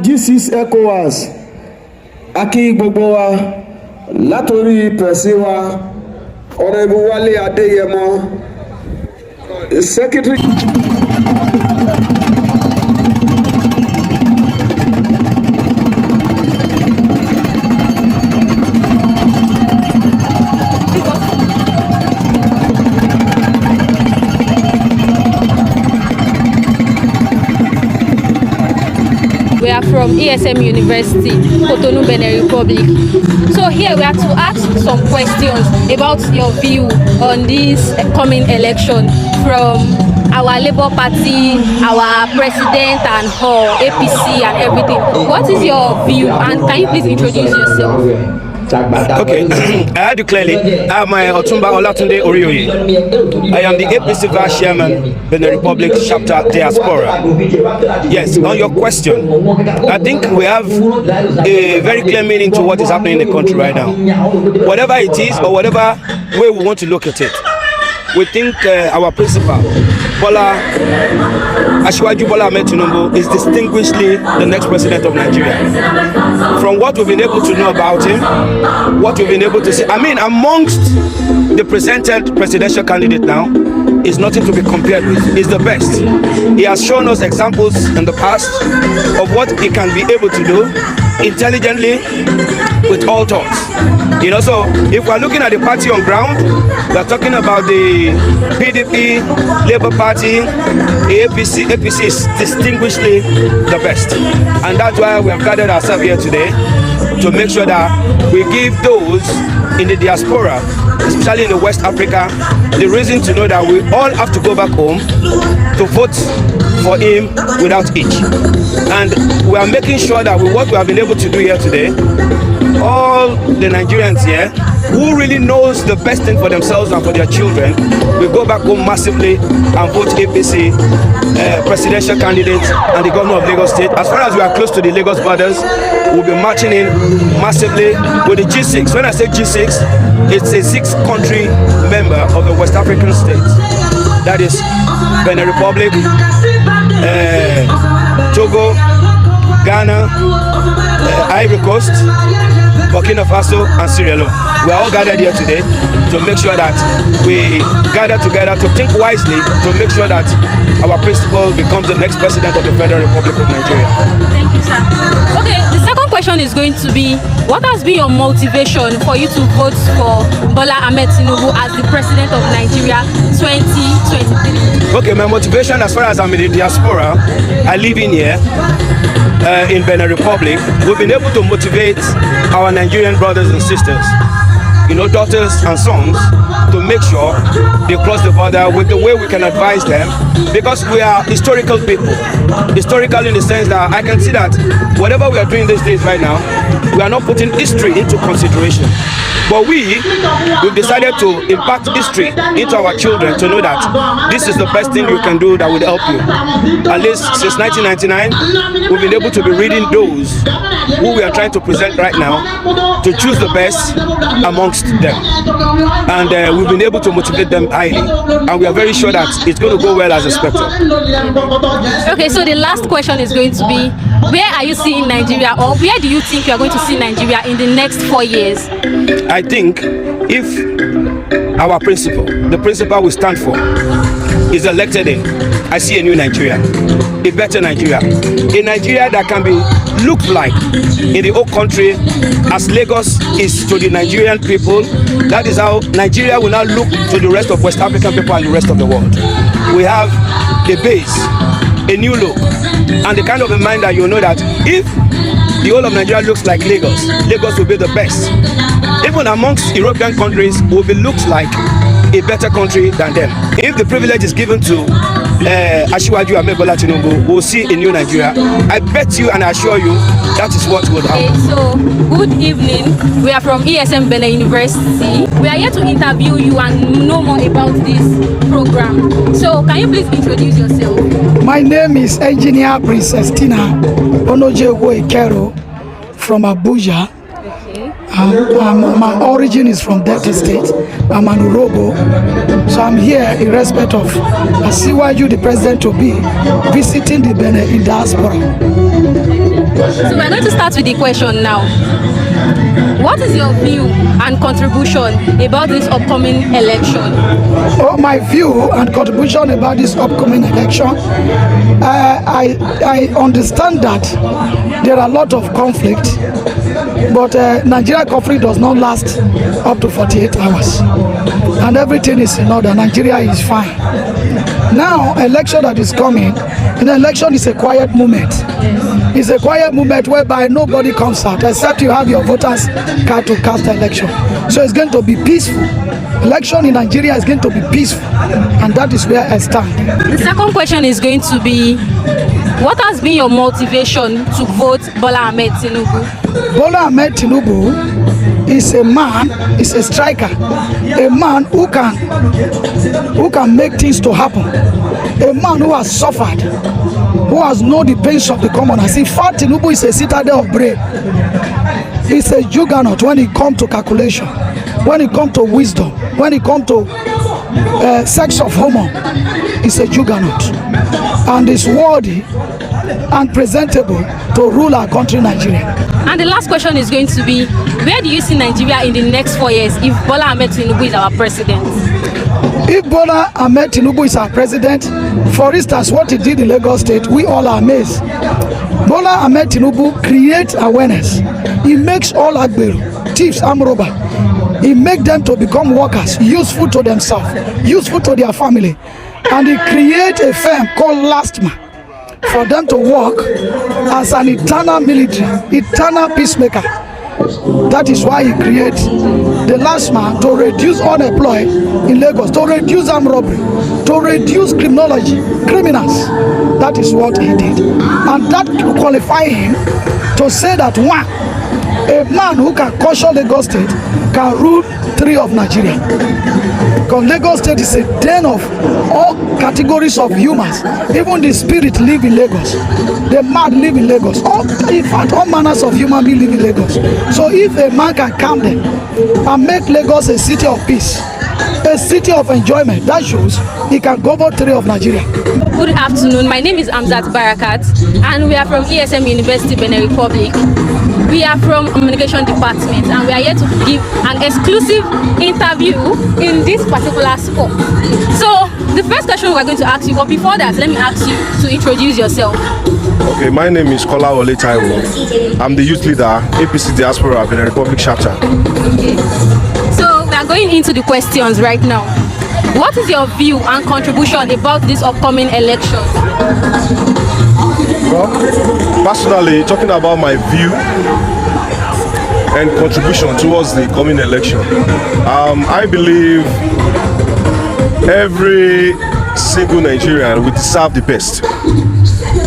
G6 ECOWAS akí gbogbo wa látorí pẹ̀sí wa Honorable Wálé Adéyẹmọ Secretary. We are from ESM University, Cotonou, Benin Republic. So here we are to ask some questions about your view on this coming election from our Labour Party, our president and her, APC and everything. What is your view, and can you please introduce yourself? Okay, I had to clearly. I'm Otumba Olatunde Orioye. I am the APC Vice Chairman, Benin Republic Chapter Diaspora. Yes, on your question, I think we have a very clear meaning to what is happening in the country right now. Whatever it is, or whatever way we want to look at it, we think our principal, Asiwaju Bola Ahmed Tinubu, is distinguishedly the next president of Nigeria. From what we've been able to know about him, what we've been able to see, I mean, amongst the presented presidential candidate now, is nothing to be compared with. He's the best. He has shown us examples in the past of what he can be able to do intelligently with all thoughts. You know, so if we're looking at the party on ground, we're talking about the PDP, Labour Party, the APC. APC is distinguishedly the best. And that's why we have gathered ourselves here today to make sure that we give those in the diaspora, especially in the West Africa, the reason to know that we all have to go back home to vote for him without itch. And we are making sure that with what we have been able to do here today, all the Nigerians here who really knows the best thing for themselves and for their children will go back home massively and vote APC presidential candidates and the governor of Lagos State. As far as we are close to the Lagos borders, we'll be marching in massively with the G6. When I say G6, it's a 6-country member of the West African states. That is Benin Republic, Togo, Ghana, Ivory Coast, Burkina Faso and Sierra Leone. We are all gathered here today to make sure that we gather together to think wisely to make sure that our principal becomes the next president of the Federal Republic of Nigeria. Thank you, sir. Okay, the second question is going to be, what has been your motivation for you to vote for Bola Ahmed Tinubu as the president of Nigeria 2023? Okay, my motivation as far as I'm in the diaspora, I live in here. In Benin Republic, we've been able to motivate our Nigerian brothers and sisters, you know, daughters and sons, to make sure they cross the border with the way we can advise them, because we are historical people. Historical in the sense that I can see that whatever we are doing these days right now, we are not putting history into consideration. But we've decided to impact history into our children to know that this is the best thing you can do that will help you. At least since 1999, we've been able to be reading those who we are trying to present right now to choose the best amongst them. And we've been able to motivate them highly. And we are very sure that it's going to go well as expected. Okay, so the last question is going to be, where are you seeing Nigeria, or where do you think you are going to see Nigeria in the next 4 years? I think if our principal, the principal we stand for, is elected in, I see a new Nigeria, a better Nigeria, a Nigeria that can be looked like in the whole country as Lagos is to the Nigerian people. That is how Nigeria will now look to the rest of West African people and the rest of the world. We have a base, a new look, and the kind of a mind that you know that if the whole of Nigeria looks like Lagos, Lagos will be the best. Even amongst European countries, will be looked like a better country than them. If the privilege is given to Asiwaju Ahmed Bola Tinubu, we'll see a new Nigeria. I bet you and I assure you that is what will happen. Okay, so good evening. We are from ESM Benin University. We are here to interview you and know more about this program. So can you please introduce yourself? My name is Engineer Princess Tina Onojewo Ikero from Abuja. My origin is from Delta State. I'm an Urobo. So I'm here in respect of Asiwaju, the president to be, visiting the Benin diaspora. So we're going to start with the question now. What is your view and contribution about this upcoming election? Oh, my view and contribution about this upcoming election, I understand that there are a lot of conflict, but Nigeria conflict does not last up to 48 hours, and everything is in order. Nigeria is fine. Now, election that is coming, an election is a quiet moment. It's a quiet moment whereby nobody comes out except you have your voters card to cast the election. So it's going to be peaceful. Election in Nigeria is going to be peaceful, and that is where I stand. The second question is going to be, what has been your motivation to vote Bola Ahmed Tinubu? Bola Ahmed Tinubu is a man, is a striker, a man who can make things to happen, a man who has suffered, who has known the pains of the commoners. In fact, Tinubu is a citadel of brain. He's a juggernaut when it comes to calculation, when it comes to wisdom, when it comes to sex of hormone. He's a juggernaut and is worthy and presentable to rule our country, Nigeria. And the last question is going to be, where do you see Nigeria in the next 4 years if Bola Ahmed Tinubu is our president? If Bola Ahmed Tinubu is our president, for instance, what he did in Lagos State, we all are amazed. Bola Ahmed Tinubu creates awareness. He makes all Agberu, thieves, armed robbers, he makes them to become workers, useful to themselves, useful to their family. And he creates a firm called Lastma for them to work as an eternal military, eternal peacemaker. That is why he creates the last man to reduce unemployed in Lagos, to reduce armed robbery, to reduce criminology, criminals. That is what he did. And that qualifies him to say that one, a man who can caution Lagos State can rule 3 of Nigeria. Because Lagos State is a den of all categories of humans. Even the spirit live in Lagos. The mad live in Lagos. In fact, all manners of human beings live in Lagos. So if a man can calm them and make Lagos a city of peace, a city of enjoyment, that shows he can govern 3 of Nigeria. Good afternoon. My name is Barakat, and we are from ESM University, Benin Republic. We are from Communication Department, and we are here to give an exclusive interview in this particular spot. So, the first question we are going to ask you, but before that, let me ask you to introduce yourself. Okay, my name is Kola Ole Taiwo. I'm the youth leader, APC Diaspora, Benin Republic chapter. Okay. So, we are going into the questions right now. What is your view and contribution about this upcoming election? Well, personally, talking about my view and contribution towards the coming election, I believe every single Nigerian would deserve the best.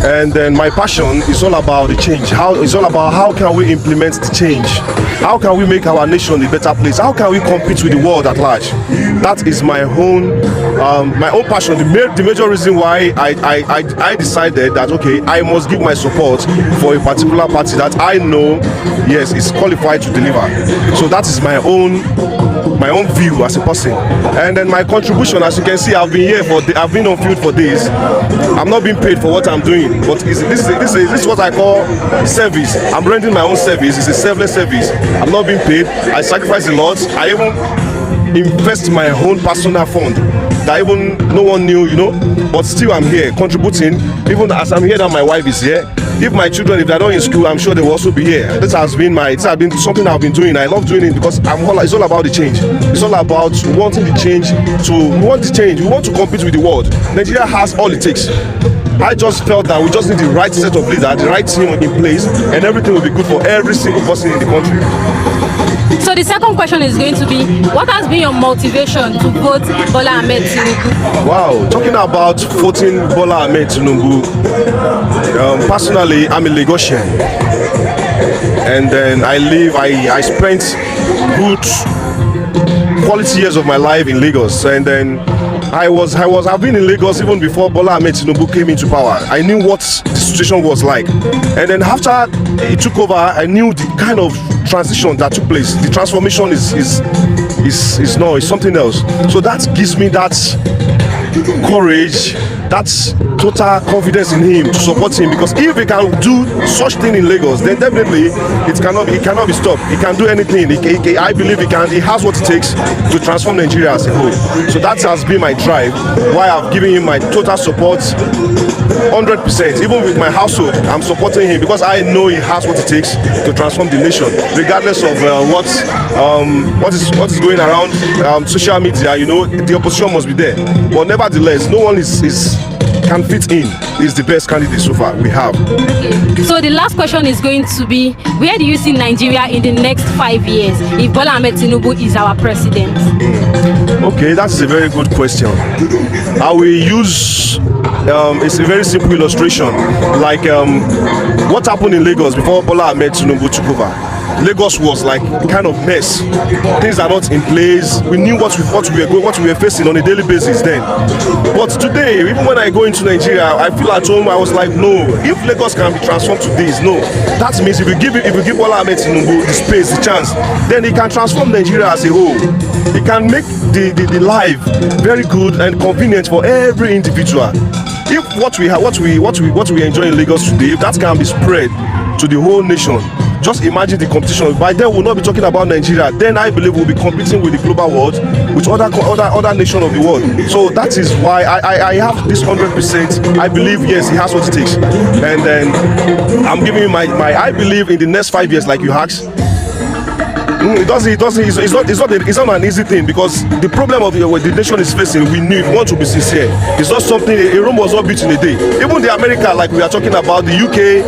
And then my passion is all about the change. It's all about how can we implement the change? How can we make our nation a better place? How can we compete with the world at large? That is my own passion. The major reason why I decided that, okay, I must give my support for a particular party that I know, yes, is qualified to deliver. So that is my own view as a person. And then my contribution, as you can see, I've been on field for days. I'm not being paid for what I'm doing, but this is what I call service. I'm rendering my own service. It's a selfless service. I'm not being paid. I sacrifice a lot. I even invest my own personal fund that even no one knew, but still I'm here contributing. Even as I'm here, that my wife is here. If my children, if they're not in school, I'm sure they will also be here. This has been something I've been doing. I love doing it because it's all about the change. It's all about wanting the change. We want the change. We want to compete with the world. Nigeria has all it takes. I just felt that we just need the right set of leaders, the right team in place, and everything will be good for every single person in the country. So the second question is going to be, what has been your motivation to vote Bola Ahmed Tinubu? Wow, talking about voting Bola Ahmed Tinubu, personally, I'm a Lagosian. And then I spent good quality years of my life in Lagos. And then I've been in Lagos even before Bola Ahmed Tinubu came into power. I knew what the situation was like. And then after he took over, I knew the kind of transition that took place. The transformation is something else. So that gives me that courage that's total confidence in him to support him, because if he can do such thing in Lagos, then definitely it cannot be stopped. He can do anything. I believe he can. He has what it takes to transform Nigeria as a whole. So that has been my drive, why I've given him my total support, 100%. Even with my household, I'm supporting him because I know he has what it takes to transform the nation, regardless of what is going around social media. You know, the opposition must be there, but nevertheless, no one can fit in. Is the best candidate so far we have. Okay. So the last question is going to be, where do you see Nigeria in the next 5 years if Bola Ahmed Tinubu is our president? Okay, that's a very good question. I will use it's a very simple illustration, like what happened in Lagos before Bola Ahmed Tinubu took over. Lagos was like kind of mess. Things are not in place. We knew what we were facing on a daily basis then. But today, even when I go into Nigeria, I feel at home. I was like, no. If Lagos can be transformed to this, no. That means if we give Bola Ahmed Tinubu the space, the chance, then he can transform Nigeria as a whole. He can make the life very good and convenient for every individual. If what we enjoy in Lagos today, if that can be spread to the whole nation, just imagine the competition. By then we'll not be talking about Nigeria. Then I believe we'll be competing with the global world, with other nations of the world. So that is why I have this 100%. I believe yes, he has what it takes. And then I'm giving you my I believe in the next 5 years, like you asked. It's not an easy thing, because the problem of the nation is facing, we knew, if we want to be sincere, it's not something, a Rome was not built in a day. Even the America, like we are talking about, the UK,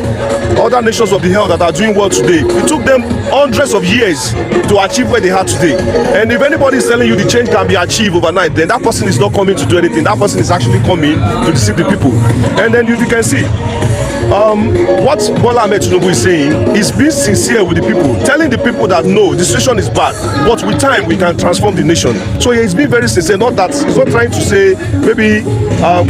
other nations of the world that are doing well today, it took them hundreds of years to achieve where they are today. And if anybody is telling you the change can be achieved overnight, then that person is not coming to do anything. That person is actually coming to deceive the people. And then you can see what Bola Ahmed Tinubu is saying is being sincere with the people, telling the people that no, the situation is bad, but with time we can transform the nation. So he's being very sincere. Not that he's not trying to say maybe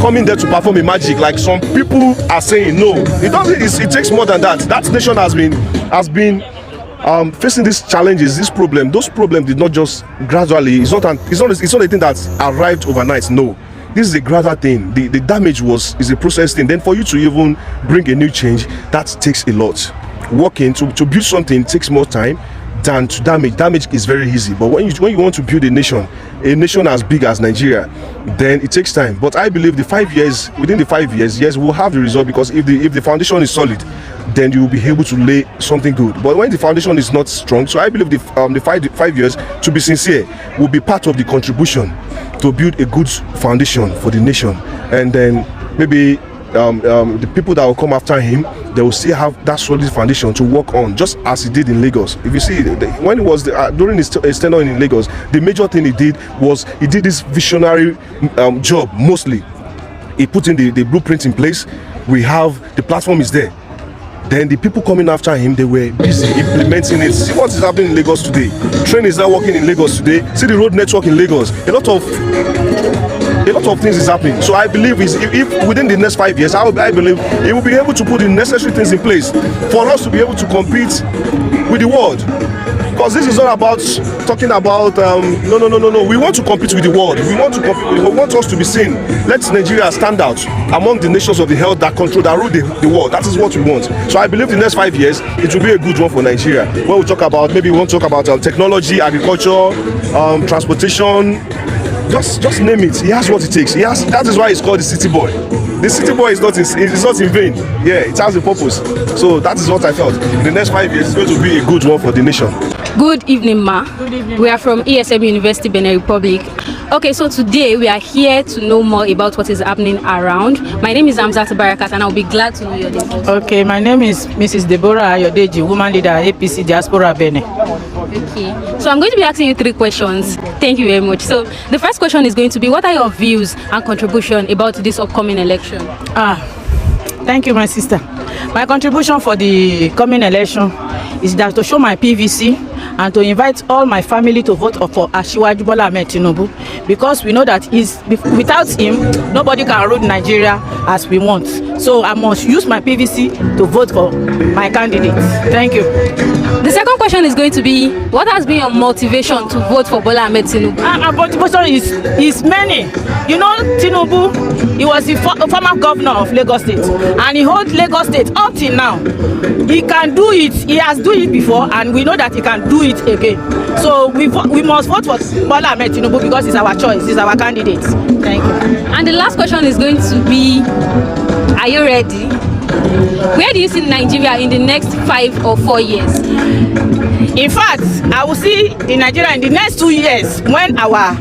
coming there to perform a magic like some people are saying. No, it takes more than that. That nation has been facing these challenges, this problem. Those problems did not just gradually. It's not a thing that arrived overnight. No. This is a gradual thing. The damage is a process thing. Then for you to even bring a new change, that takes a lot. Working to build something takes more time than to damage. Damage is very easy. But when you want to build a nation as big as Nigeria, then it takes time. But I believe within the 5 years, yes, we'll have the result, because if the foundation is solid, then you will be able to lay something good. But when the foundation is not strong, so I believe the 5 years, to be sincere, will be part of the contribution to build a good foundation for the nation. And then maybe the people that will come after him, they will still have that solid foundation to work on, just as he did in Lagos. If you see, when he was during his tenure in Lagos, the major thing he did was he did this visionary job. Mostly he put in the blueprint in place. We have the platform is there. Then the people coming after him, they were busy implementing it. See what is happening in Lagos today. Train is now working in Lagos today. See the road network in Lagos. A lot of things is happening. So I believe if within the next 5 years, I believe he will be able to put the necessary things in place for us to be able to compete with the world. Because this is not about talking about no. We want to compete with the world. We want us to be seen. Let Nigeria stand out among the nations of the world that rule the world. That is what we want. So I believe the next 5 years it will be a good one for Nigeria. When we talk about, maybe we want to talk about technology, agriculture, transportation. Just name it. He has what it takes. That is why he's called the city boy. The city boy is not in vain. Yeah, it has a purpose. So that is what I felt. In the next 5 years, it's going to be a good one for the nation. Good evening, ma. Good evening. We are from ESM University, Benin Republic. Okay, so today we are here to know more about what is happening around. My name is Barakat, and I'll be glad to know your name. Okay, my name is Mrs. Deborah Ayodeji, woman leader APC Diaspora Benin. Okay, so I'm going to be asking you 3 questions. Thank you very much. So the first question is going to be, what are your views and contribution about this upcoming election? Thank you, my sister. My contribution for the coming election is that to show my PVC and to invite all my family to vote for Asiwaju Bola Ahmed Tinubu, because we know that without him, nobody can rule Nigeria as we want. So I must use my PVC to vote for my candidate. Thank you. The second question is going to be, what has been your motivation to vote for Bola Ahmed Tinubu? My motivation is many. You know, Tinubu, he was the former governor of Lagos State, and he holds Lagos State up till now. He can do it. He has done it before, and we know that he can do it again. So we must vote for Bola Ahmed Tinubu because it's our choice, it's our candidate. Thank you. And the last question is going to be, are you ready? Where do you see Nigeria in the next 5 or 4 years? In fact, I will see in Nigeria in the next 2 years when our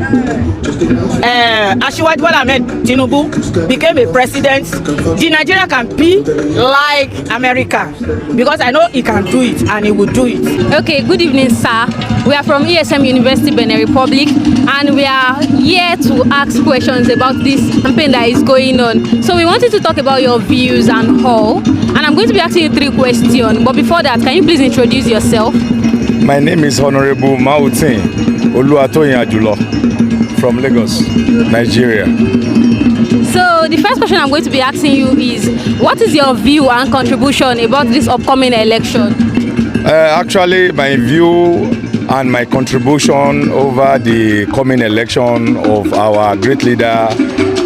Asiwaju Bola Ahmed Tinubu became a president. The Nigeria can be like America, because I know he can do it and he will do it. Okay, good evening, sir. We are from ESM University, Benin Republic, and we are here to ask questions about this campaign that is going on. So we wanted to talk about your views and all, and I'm going to be asking you 3 questions. But before that, can you please introduce yourself? My name is Honorable Mautin Oluwatoyin from Lagos, Nigeria. So the first question I'm going to be asking you is, what is your view and contribution about this upcoming election? Actually, my view and my contribution over the coming election of our great leader,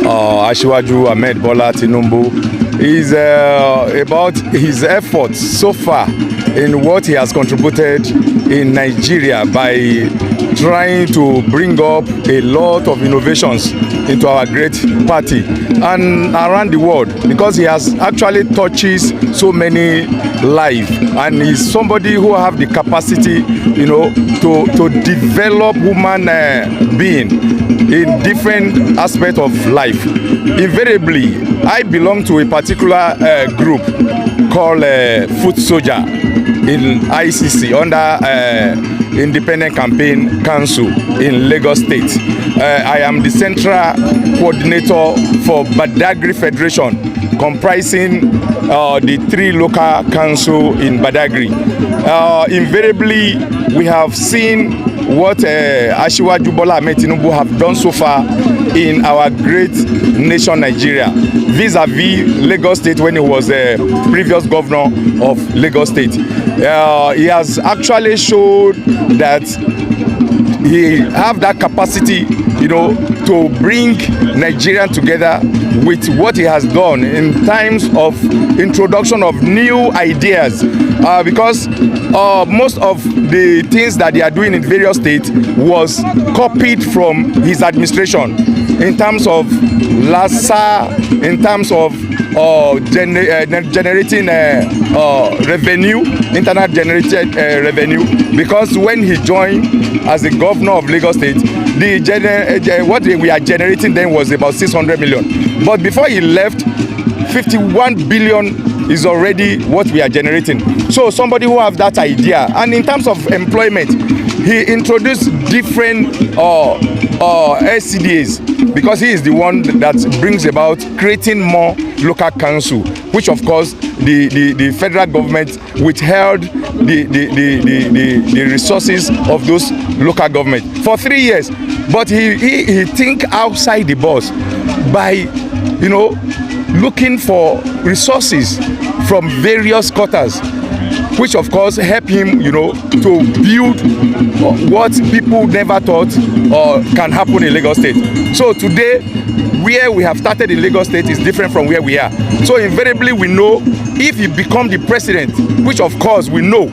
Asiwaju Ahmed Bola Tinubu, is about his efforts so far in what he has contributed in Nigeria by trying to bring up a lot of innovations into our great party and around the world, because he has actually touches so many lives, and he's somebody who have the capacity, you know, to develop human being in different aspects of life. Invariably, I belong to a particular group called Foot Soldier in ICC under Independent Campaign Council in Lagos State. I am the central coordinator for Badagry Federation, comprising the 3 local councils in Badagry. Invariably, we have seen what Asiwaju Bola Ahmed Tinubu have done so far in our great nation Nigeria, vis-a-vis Lagos State when he was the previous governor of Lagos State. He has actually showed that he have that capacity, you know, to bring Nigeria together with what he has done in times of introduction of new ideas, because most of the things that they are doing in various states was copied from his administration in terms of LASA, in terms of generating revenue, internet generated revenue, because when he joined as the governor of Lagos State, what we are generating then was about 600 million. But before he left, 51 billion is already what we are generating. So somebody who have that idea, and in terms of employment, he introduced different SCDAs, because he is the one that brings about creating more local council, which of course the federal government withheld the resources of those local government for 3 years. But he think outside the box by, you know, looking for resources from various quarters, which of course help him, you know, to build what people never thought can happen in Lagos State. So today, where we have started in Lagos State is different from where we are. So invariably, we know if he become the president, which of course we know,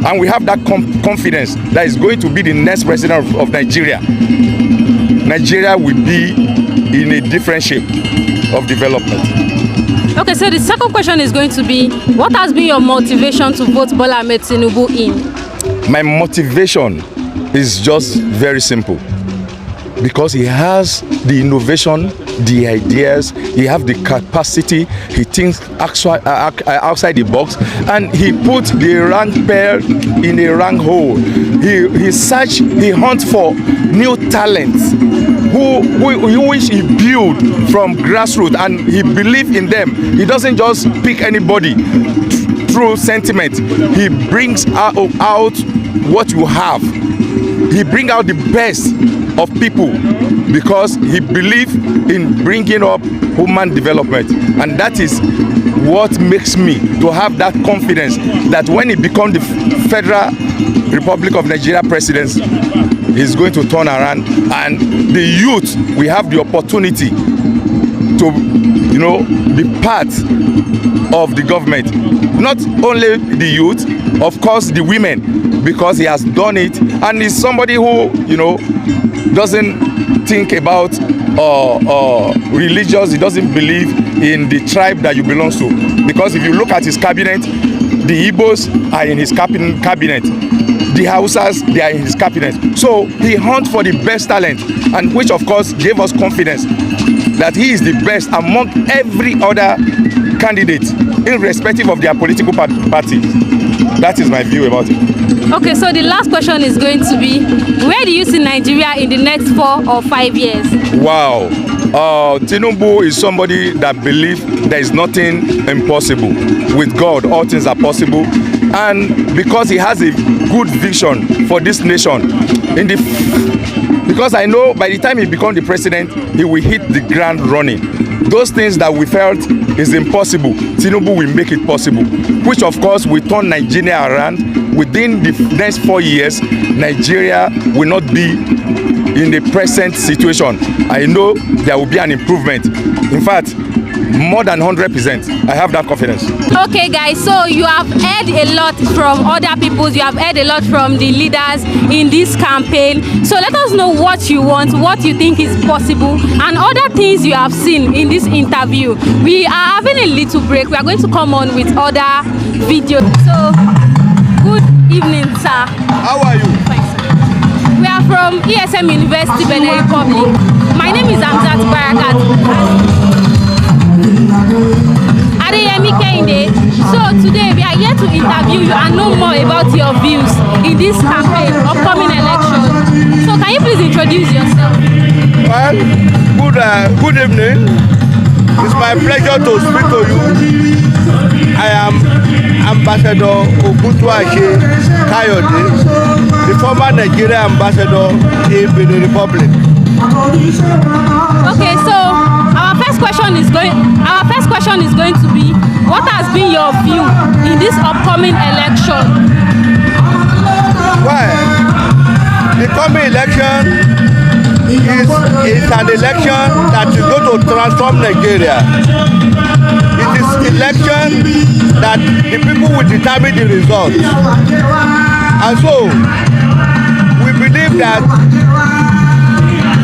and we have that confidence that is going to be the next president of Nigeria, Nigeria will be in a different shape of development. Okay, so the second question is going to be, what has been your motivation to vote Bola Ahmed Tinubu in? My motivation is just very simple, because he has the innovation, the ideas, he has the capacity, he thinks outside the box, and he put the rank pear in a rank hole. He hunts for new talents which he built from grassroots, and he believed in them. He doesn't just pick anybody through sentiment. He brings out what you have. He brings out the best of people because he believes in bringing up human development, and that is what makes me to have that confidence that when he becomes the Federal Republic of Nigeria president, he's going to turn around, and the youth, we have the opportunity to, you know, be part of the government. Not only the youth, of course the women, because he has done it, and he's somebody who, you know, doesn't think about religious. He doesn't believe in the tribe that you belong to, because if you look at his cabinet, the Igbos are in his cabinet, the Hausas, they are in his cabinet. So he hunts for the best talent, and which of course gave us confidence that he is the best among every other candidate, irrespective of their political party. That is my view about it. Okay, so the last question is going to be, where do you see Nigeria in the next 4 or 5 years? Wow. Tinubu is somebody that believes there is nothing impossible. With God, all things are possible. And because he has a good vision for this nation, because I know by the time he becomes the president, he will hit the ground running. Those things that we felt is impossible, Tinubu will make it possible, which of course will turn Nigeria around. Within the next 4 years, Nigeria will not be in the present situation. I know there will be an improvement. In fact, more than 100%. I have that confidence. Okay, guys, so you have heard a lot from other people. You have heard a lot from the leaders in this campaign. So let us know what you want, what you think is possible, and other things you have seen in this interview. We are having a little break. We are going to come on with other videos. So, good evening, sir. How are you? Fine, sir. We are from ESM University, Benin Republic. My name is Barakat. So today we are here to interview you and know more about your views in this campaign, upcoming election. So can you please introduce yourself? Well, good evening. It's my pleasure to speak to you. I am Ambassador Ogutuashe Kayode, the former Nigerian ambassador in Benin Republic. Okay, so our first question is going to be, what has been your view in this upcoming election? Well, the coming election is an election that is going to transform Nigeria. It is election that the people will determine the results. And so, we believe that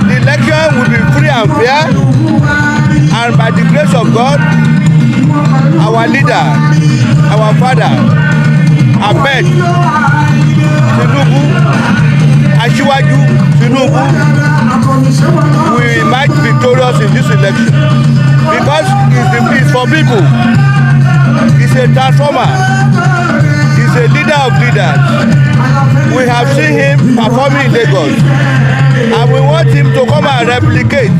the election will be free and fair, and by the grace of God, our leader, our father, Ahmed Tinubu, Asiwaju Tinubu, will emerge victorious in this election, because it's for people. He's a transformer. He's a leader of leaders. We have seen him performing in Lagos, and we want him to come and replicate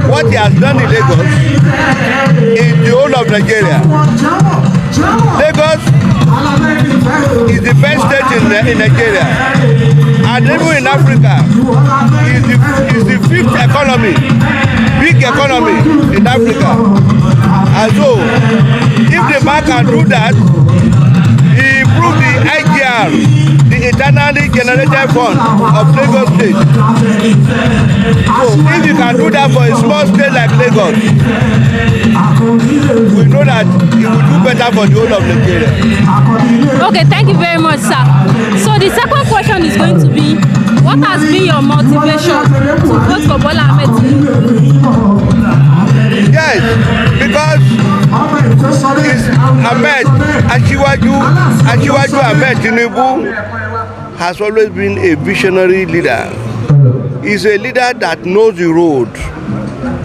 what he has done in Lagos in the whole of Nigeria. Lagos is the best state in Nigeria, and even in Africa is the fifth economy, big economy in Africa. And so, if the man can do that, he improved the IGR, the internally generated fund of Lagos State. So if you can do that for a small state like Lagos, we know that it will do better for the whole of Nigeria. Okay, thank you very much, sir. So the second question is going to be, what has been your motivation to vote for Bola Ahmed Tinubu? Yes, because Asiwaju Ahmed Tinubu has always been a visionary leader. He's a leader that knows the road,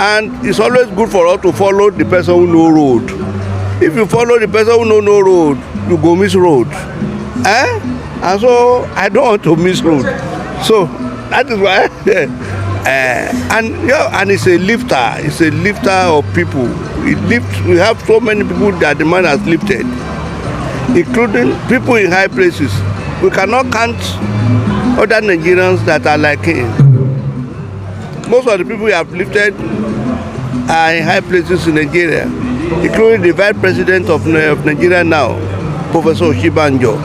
and it's always good for us to follow the person who knows road. If you follow the person who knows road, you go miss road. And so I don't want to miss road. So that is why And it's a lifter. It's a lifter of people. We have so many people that the man has lifted, including people in high places. We cannot count other Nigerians that are like him. Most of the people we have lifted are in high places in Nigeria, including the vice president of Nigeria now, Professor Oshibanjo.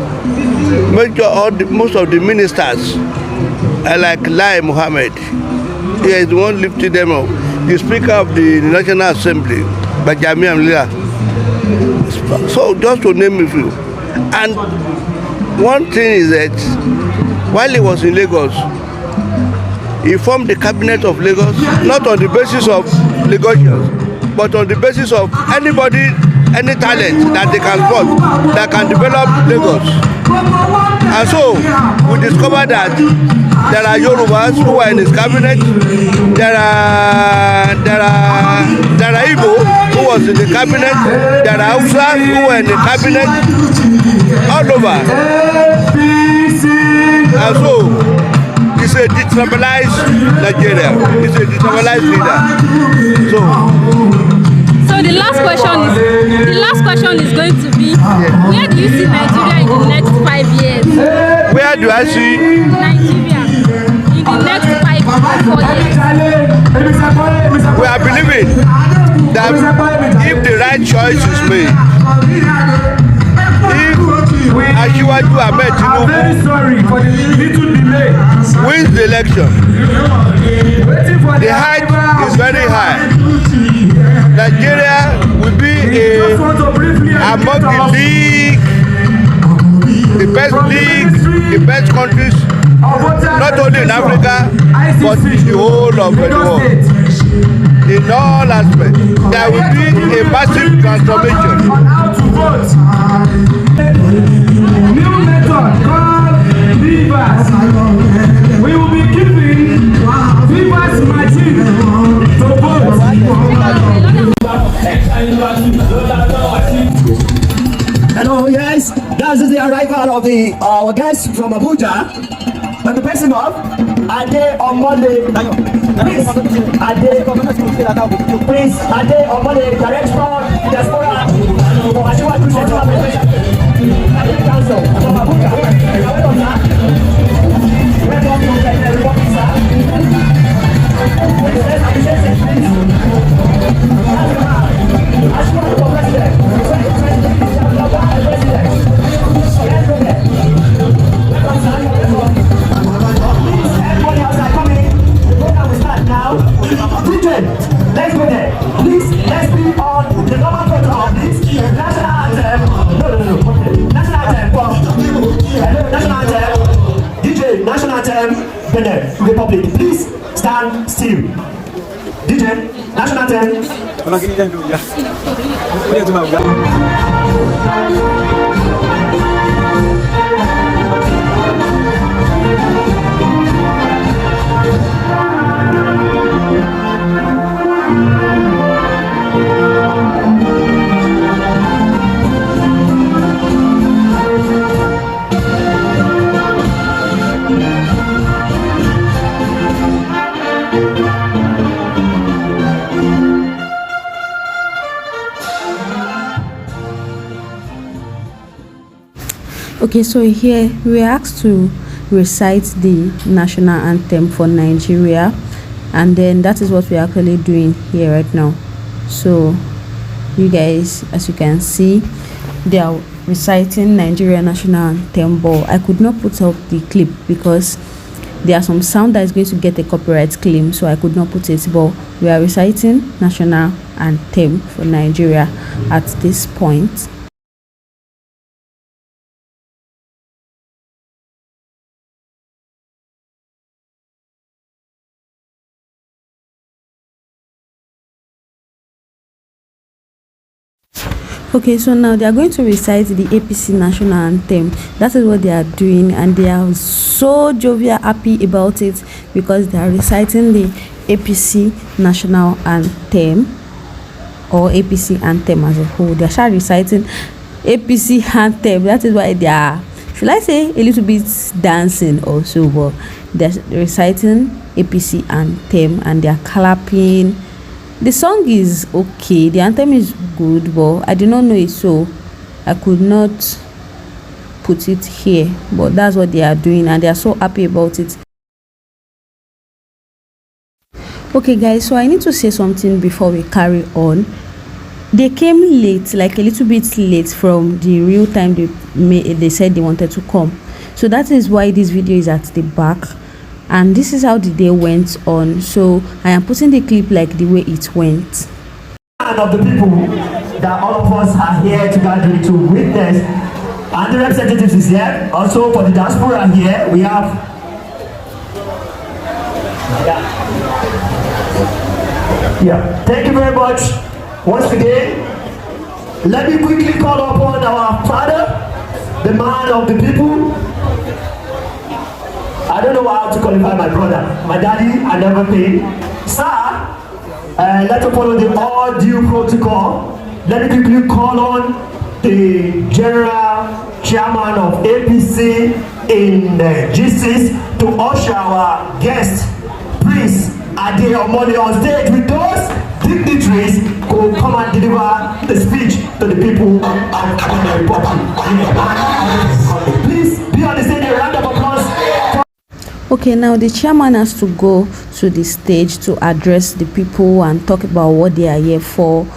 Most of the ministers are like Lai Mohammed. He is the one lifting them up. The Speaker of the National Assembly, Bajami Amlila. So just to name a few. And one thing is that while he was in Lagos, he formed the cabinet of Lagos, not on the basis of Lagosians, but on the basis of anybody, any talent that they can spot that can develop Lagos. And so we discovered that there are Yorubas who are in his cabinet, there are Igbo who was in the cabinet, there are Hausas who were in the cabinet, all over. And so it's a decentralized Nigeria. It's a decentralized leader. So the last question is going to be, where do you see Nigeria in the next 5 years? Where do I see Nigeria in the next 5 or 4 years? We are believing that if the right choice is made, if Asiwaju Ahmed Tinubu wins the election, the height is very high. Nigeria will be among the best countries, not only in Africa, but in the whole of the world. In all aspects, there will be a massive transformation. New method called Vivas. We will be giving Vivas machine to vote. Hello, yes, that is the arrival of our guests from Abuja. On the person of Ade on Monday. Please, Ade on Monday, director, diaspora, for Asiwaju Central Council from Abuja. Welcome, sir. Welcome to the Republic, sir. Asiwaju for president. Let's go there. Please, let's be on the normal protocol of this national anthem. No. National anthem. National anthem. DJ, national anthem. Benin Republic. Please stand still. DJ, national anthem. Okay, so here we are asked to recite the national anthem for Nigeria, and then that is what we are actually doing here right now. So you guys, as you can see, they are reciting Nigeria national anthem, but I could not put up the clip because there are some sound that is going to get a copyright claim, so I could not put it. But we are reciting national anthem for Nigeria at this point. Okay, so now they are going to recite the APC national anthem. That is what they are doing, and they are so jovial, happy about it because they are reciting the APC national anthem, or APC anthem as a whole. They are reciting APC anthem. That is why they are, should I say, a little bit dancing also, but they are reciting APC anthem and they are clapping. The song is okay, the anthem is good, but I did not know it, so I could not put it here. But that's what they are doing and they are so happy about it. Okay guys, so I need to say something before we carry on. They came late, like a little bit late from the real time they said they wanted to come. So that is why this video is at the back, and this is how the day went on. So I am putting the clip like the way it went. And of the people that all of us are here to gather to witness, and the representatives is here. Also for the diaspora here, we have thank you very much once again. Let me quickly call upon our father, the man of the people. I don't know how to qualify my brother, my daddy, and everything. Sir, let's follow the all due protocol. Let me quickly call on the general chairman of APC in G6 to usher our guest, Prince Ade Omole, on stage with those dignitaries who come and deliver the speech to the people of the Republic. Please be on the stage, a round of applause. Okay, now the chairman has to go to the stage to address the people and talk about what they are here for.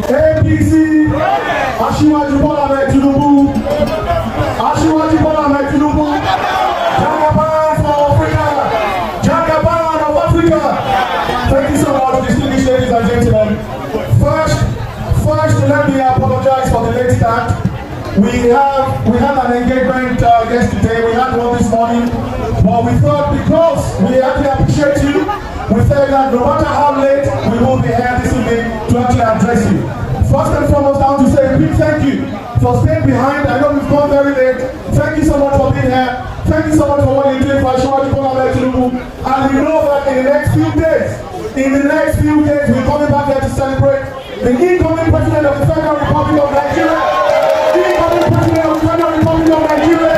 APC, Aṣíwájú Bọ́lá Ahmed Tinubu, Aṣíwájú Bọ́lá Ahmed Tinubu, Jagaban for Africa, Jagaban of Africa. Thank you so much, distinguished ladies and gentlemen. First, let me apologize for the late start. We had an engagement yesterday. We had one this morning, but we thought because we actually appreciate you, we said that no matter how late, we will be here this evening to actually address you. First and foremost, I want to say a big thank you for staying behind. I know we've gone very late. Thank you so much for being here. Thank you so much for what you're doing for Aṣíwájú Bọ́lá Ahmed Tinubu. And we know that in the next few days, we're coming back here to celebrate the incoming president of the Federal Republic of Nigeria. The incoming president of the Federal Republic of Nigeria.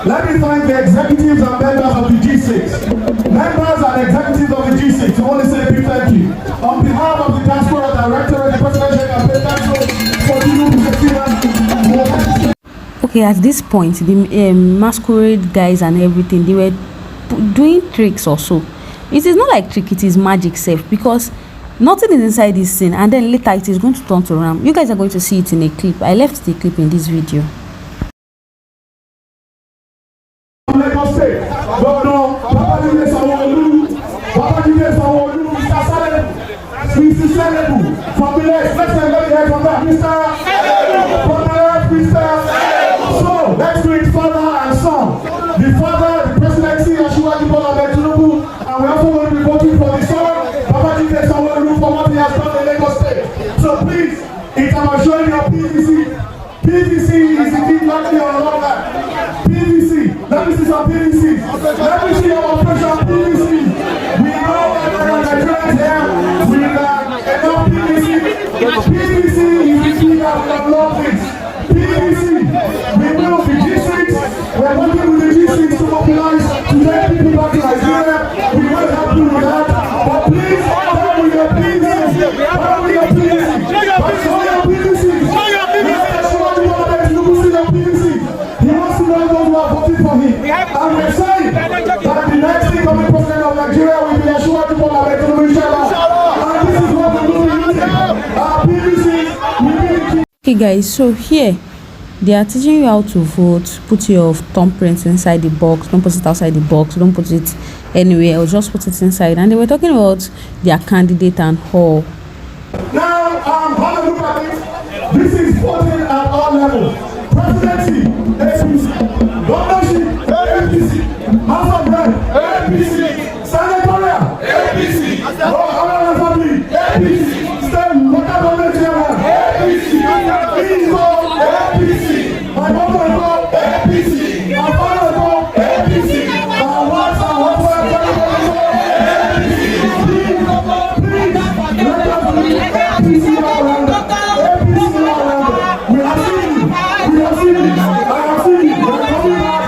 Let me thank the executives and members of the G6. Members and executives of the G6, I want to say a big thank you. On behalf of the diaspora director and the presidential campaign, thank you. Okay, at this point, the masquerade guys and everything, they were doing tricks also. It is not like trick, it is magic safe, because nothing is inside this scene, and then later it is going to turn to ram. You guys are going to see it in a clip. I left the clip in this video. So let's do it father and son. The father, the presidency, Aṣíwájú Bọ́lá Ahmed Tinubu, and we also want to be voting for the son, Babajide Sanwo-Olu, for what he has done in Lagos State. So please, it's about showing your PVC. PVC is indeed likely on all that. PVC, let me see some PVC. Let me see our operation PVC. We know that there are Nigerians here with enough PVC. PVC is the key that we unlock this. PVC, we will be G6. We're working with the G6 to mobilize to take people back to Nigeria. We will help you with that. But please, where will your PVC? Where will your PVC? Show your PVC. Show your PVC. He wants to know those who are voting for him. And we're saying that the next incoming president of Nigeria will Okay guys, so here they are teaching you how to vote. Put your thumbprint inside the box, don't put it outside the box, don't put it anywhere, or just put it inside. And they were talking about their candidate and all. Now, have a look at it. This is voting at all levels. Presidency, APC. Governorship, APC. House of Rep, APC. Senatorial, APC. Honorable Assembly, APC. State local government chairman, APC. Please vote APC. My mother vote APC. My father vote APC. My wife and husband vote APC. Please, let us believe APC all around. APC all around. We have seen you. We have seen you. I have seen you. We are coming back.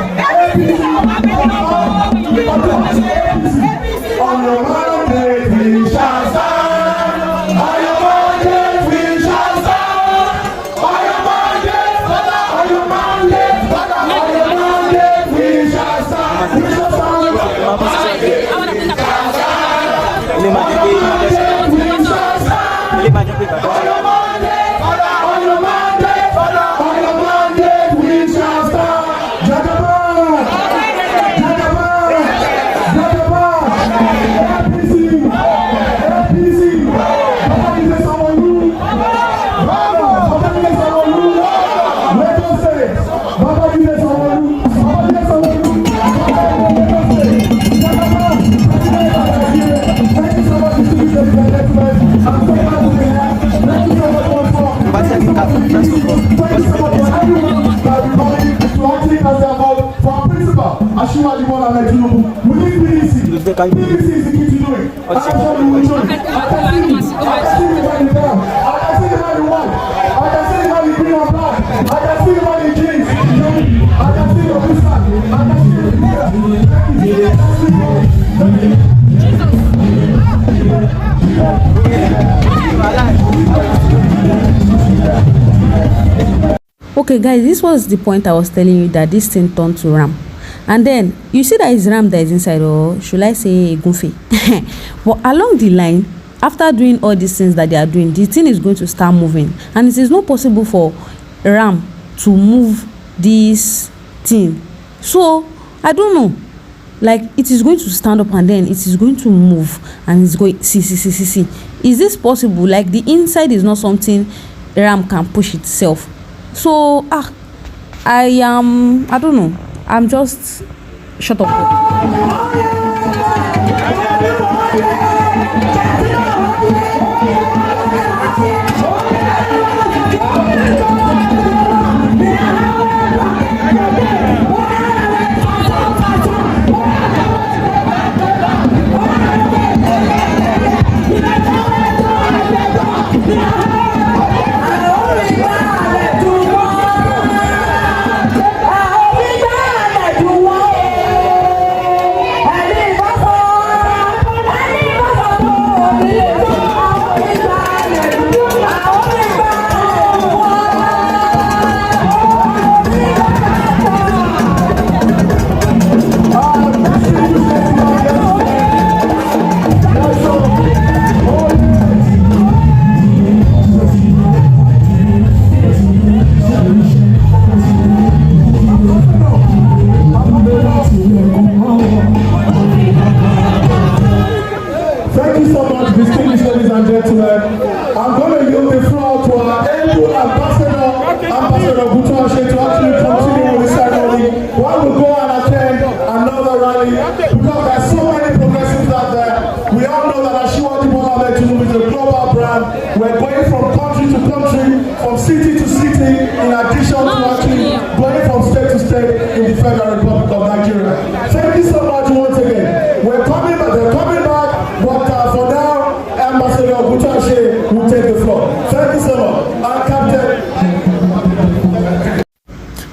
APC. On your mandate we shall stand. On your mandate we shall stand. On your mandate, on your mandate, on your mandate we shall stand. We shall PDC is the key to do it. I can tell you what you're doing. I can see the man in brown. I can see the man in white. I can see the man in green and black. I can see the man in jeans. I can see your blue sack. I can see your Okay guys, this was the point I was telling you, that this thing turned to ram. And then you see that it's ram that is inside, or should I say goofy? But along the line, after doing all these things that they are doing, the thing is going to start moving, and it is not possible for ram to move this thing. So I don't know, like it is going to stand up and then it is going to move, and it's going see. Is this possible? Like the inside is not something ram can push itself. So I don't know. I'm just shut up.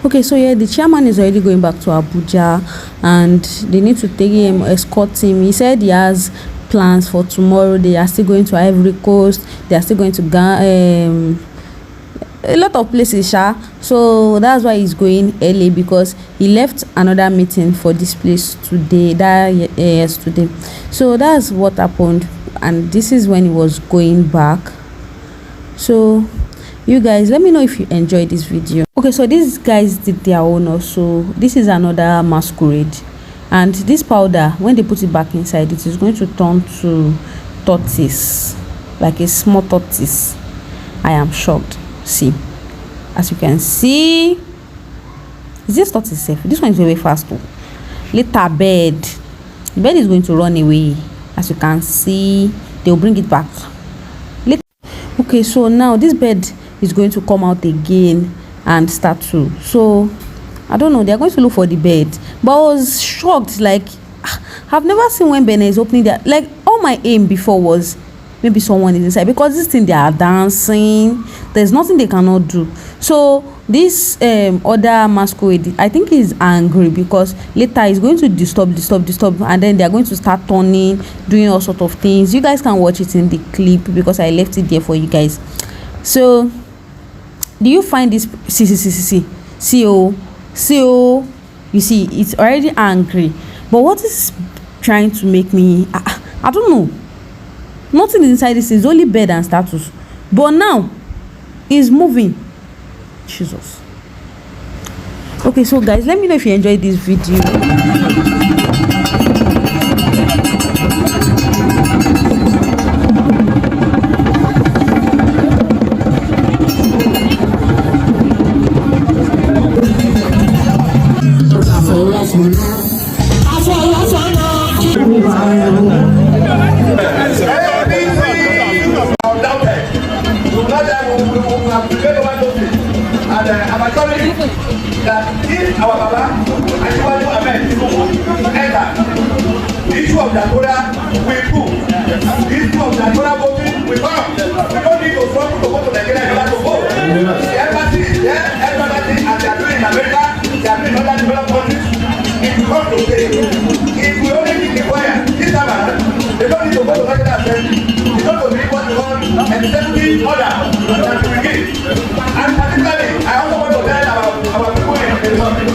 Okay, so yeah, the chairman is already going back to Abuja, and they need to take him, escort him. He said he has plans for tomorrow. They are still going to Ivory Coast. They are still going to a lot of places, so that's why he's going early, because he left another meeting for this place today, yesterday. So that's what happened, and this is when he was going back. So You guys, let me know if you enjoyed this video. Okay, so these guys did their own also. This is another masquerade, and this powder, when they put it back inside, it is going to turn to tortoise, like a small tortoise. I am shocked. See, as you can see, is this tortoise safe? This one is very fast too. Later bird, the bird is going to run away. As you can see, they will bring it back. Okay, so now this bird is going to come out again and start to, so I don't know, they are going to look for the bird. But I was shocked, like I've never seen when Benin is opening their, like, all my aim before was maybe someone is inside, because this thing, they are dancing, there's nothing they cannot do. So this other masquerade, I think, is angry because later he's going to disturb, and then they're going to start turning, doing all sort of things. You guys can watch it in the clip because I left it there for you guys. So do you find this? See, you see, it's already angry. But what is trying to make me, I don't know, nothing inside this is only bed and status, but now is moving. Jesus. Okay, so guys, let me know if you enjoyed this video. I'm assuring you that if our Baba Asiwaju Ahmed enter, the issue of diaspora will improve. The issue of diaspora voting will come. We don't need to struggle to go to Nigeria in order to vote. The embassy is there, everybody, and they are doing in America, they are doing in other developed countries. It will come to stay. If we only need the choir this time around, they don't need to go to National Assembly. It's not to be what we call an executive order that we give. And particularly, I also want to tell our people in the country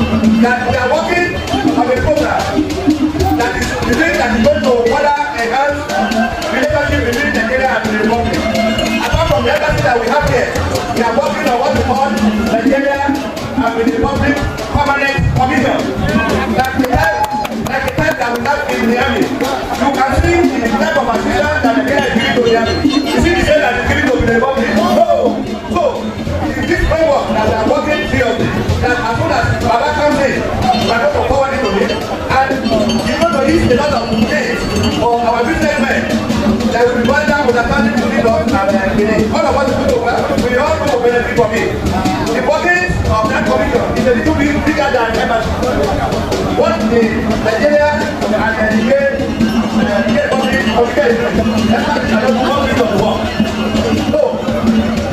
that we are working on a program that is the thing that is going to further enhance relationship between Nigeria and the Republic. Apart from the embassy that we have here, we are working on what we call Nigeria and the Republic Permanent Commission. That we have, like the type that we have in the army. You can see the type of assistance that Nigeria is giving to the army. You see the same that is giving to the Republic. So this framework that we are working seriously, that as soon as Baba comes in, we are going to forward it to him, and he's going to use a lot of things for our businessmen that will be going down with the family to lead us and Benin. All of us we all go to benefit from it. The workings of that commission is a little bit bigger than embassy. What the Nigeria and the Republic of the embassy are not going to work. So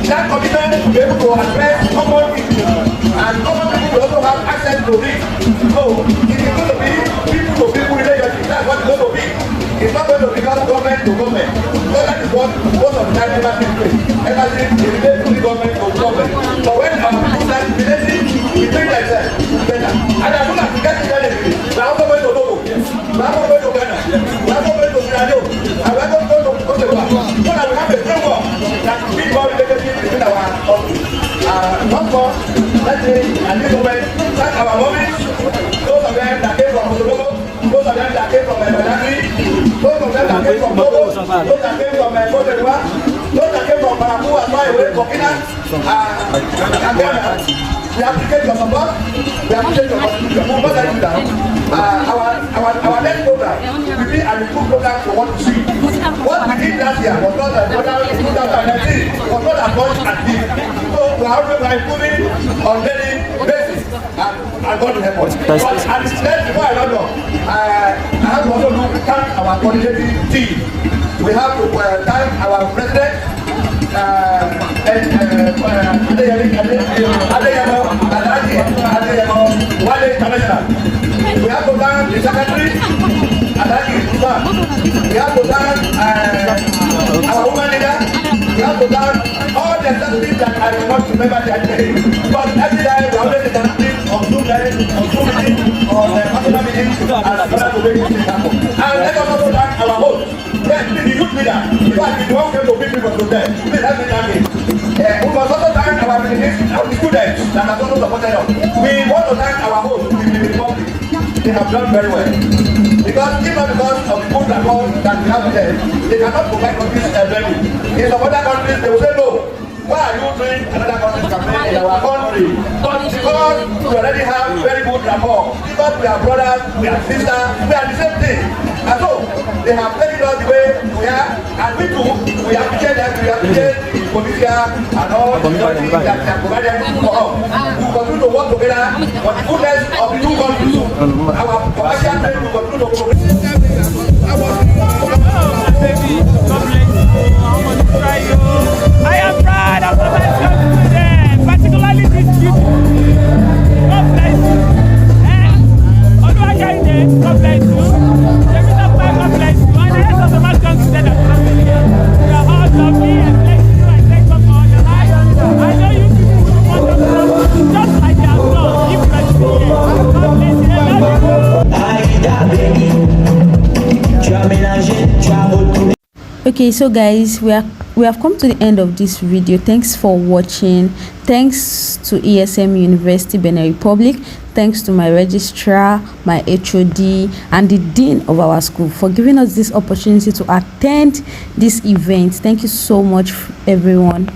that commission will be able to address common issues, and common people will also have access to it. So it is going to be people-to-people relationship. That's what it's going to be. It's not going to become government to government. So that is what most of the time embassy is. Embassy is related to the government to government. So when our people start relating between themselves together, and as soon as we get together, we are also going to Togo, we are also going to Ghana, we are also going to Sierra Leone, and we are also going to Cotonou, so that we have a framework that will be more relationship between our countries. Not more, let's say, at this moment, that our mommies, those of them that came from Cotonou, those of them that came from Masquerade, those of them that came from Togo, those that came from Cotonou, those that came from Barakat, as far away, Burkina, and Ghana. We appreciate your support. We appreciate your contribution. We will not let you down. Our next program will be a recruit program for what to see. What we did last year was not a program in 2019. Was not as much as this. So we are also improving on daily basis, and God will help us. But at the next, before I run off, I have to also thank our coordinating team. We have to thank our president. We have to thank the secretary, we have to thank our woman leader, we have to thank all the executives that I cannot remember their name. But every day we always executive on Zoom meeting, on national meeting, and to make this happen. And let us also thank our host. Yes, the youth leader. In fact, if you want to bring people to them, please help me thank him. We must also thank they have done very well. Because if not because of the good rapport that we have with them, they cannot provide countries venue. In some other countries, they will say no. Why are you doing another country's campaign in our country? But because we already have very good rapport, because we are brothers, we are sisters, we are the same thing. And so, they have taken us the way we are, and we too, we appreciate them, we appreciate the Commission and all the things that they have provided for us. We will continue to work together for the goodness of the two countries. Our commercial trade will continue to progress. I am proud of my students, particularly this youth. God bless you. God bless you. The reason why God bless you. And the rest of the Masquerade students that come in here, they are all lovely and bless you and thank God for your life. I know you people will want to grow just like they have done. If you are here, God bless you. I love you. Okay, so guys, we have come to the end of this video. Thanks for watching. Thanks to ESM University Benin Republic. Thanks to my registrar, my HOD, and the dean of our school for giving us this opportunity to attend this event. Thank you so much, everyone.